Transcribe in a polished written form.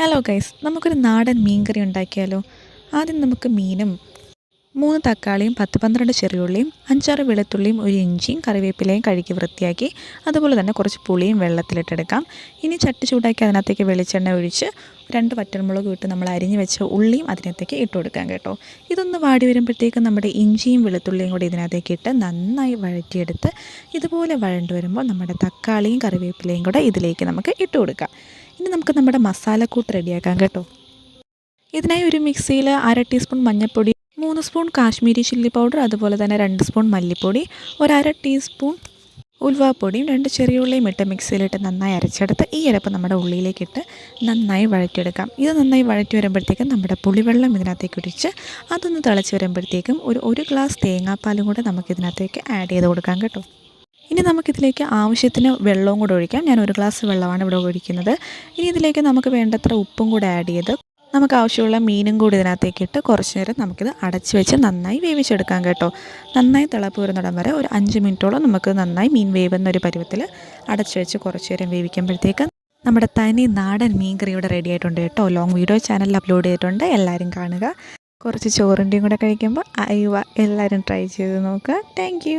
Hello guys, നമുക്കൊരു നാടൻ മീൻ കറി ഉണ്ടാക്കിയാലോ? ആദ്യം നമുക്ക് മീനും 3 തക്കാളിയും 10-12 ചെറിയുള്ളിയും 5-6 വെളുത്തുള്ളിയും ഒരു ഇഞ്ചിയും കറിവേപ്പിലയും കഴുകി വൃത്തിയാക്കി അതുപോലെ തന്നെ കുറച്ച് പുളിയും വെള്ളത്തിലിട്ടെടുക്കാം. ഇനി ചട്ടി ചൂടാക്കി അതിനകത്തേക്ക് വെളിച്ചെണ്ണ ഒഴിച്ച് 2 വറ്റൽമുളക് ഇട്ട് നമ്മൾ അരിഞ്ഞ് വെച്ച ഉള്ളിയും അതിനകത്തേക്ക് ഇട്ട് കൊടുക്കാം കേട്ടോ. ഇതൊന്ന് വാടി വരുമ്പോഴത്തേക്കും നമ്മുടെ ഇഞ്ചിയും വെളുത്തുള്ളിയും കൂടി ഇതിനകത്തേക്ക് ഇട്ട് നന്നായി വഴറ്റിയെടുത്ത് ഇതുപോലെ വഴണ്ട് വരുമ്പോൾ നമ്മുടെ തക്കാളിയും കറിവേപ്പിലയും കൂടെ ഇതിലേക്ക് നമുക്ക് ഇട്ട് കൊടുക്കാം. ഇനി നമുക്ക് നമ്മുടെ മസാലക്കൂട്ട് റെഡിയാക്കാം കേട്ടോ. ഇതിനായി ഒരു മിക്സിയിൽ 1/2 ടീസ്പൂൺ മഞ്ഞൾപ്പൊടി, 3 സ്പൂൺ കാശ്മീരി ചില്ലി പൗഡർ, അതുപോലെ തന്നെ 2 സ്പൂൺ മല്ലിപ്പൊടി, 1/2 ടീസ്പൂൺ ഉലുവാപ്പൊടിയും 2 ചെറിയ ഉള്ളിയും ഇട്ട് മിക്സിയിലിട്ട് നന്നായി അരച്ചെടുത്ത് ഈ അരപ്പ് നമ്മുടെ ഉള്ളിയിലേക്കിട്ട് നന്നായി വഴറ്റിയെടുക്കാം. ഇത് നന്നായി വഴറ്റി വരുമ്പോഴത്തേക്കും നമ്മുടെ പുളിവെള്ളം ഇതിനകത്തേക്ക് ഒഴിച്ച് അതൊന്ന് തിളച്ച് വരുമ്പോഴത്തേക്കും ഒരു ഗ്ലാസ് തേങ്ങാപ്പാലും കൂടെ നമുക്കിതിനകത്തേക്ക് ആഡ് ചെയ്ത് കൊടുക്കാം കേട്ടോ. ഇനി നമുക്കിതിലേക്ക് ആവശ്യത്തിന് വെള്ളവും കൂടെ ഒഴിക്കാം. ഞാൻ 1 ഗ്ലാസ് വെള്ളമാണ് ഇവിടെ ഒഴിക്കുന്നത്. ഇനി ഇതിലേക്ക് നമുക്ക് വേണ്ടത്ര ഉപ്പും കൂടെ ആഡ് ചെയ്ത് നമുക്ക് ആവശ്യമുള്ള മീനും കൂടി ഇതിനകത്തേക്ക് ഇട്ട് കുറച്ച് നേരം നമുക്കിത് അടച്ച് വെച്ച് നന്നായി വേവിച്ചെടുക്കാം കേട്ടോ. നന്നായി തിളപ്പ് വരുന്നിടം വരെ ഒരു 5 മിനിറ്റോളം നമുക്ക് നന്നായി മീൻ വേവുന്ന ഒരു പരുവത്തിൽ അടച്ച് വെച്ച് കുറച്ച് നേരം വേവിക്കുമ്പോഴത്തേക്ക് നമ്മുടെ തനി നാടൻ മീൻ കറി ഇവിടെ റെഡി ആയിട്ടുണ്ട് കേട്ടോ. ലോങ് വീഡിയോ ചാനലിൽ അപ്ലോഡ് ചെയ്തിട്ടുണ്ട്, എല്ലാവരും കാണുക. കുറച്ച് ചോറിൻ്റെയും കൂടെ കഴിക്കുമ്പോൾ എല്ലാവരും ട്രൈ ചെയ്ത് നോക്കുക. താങ്ക്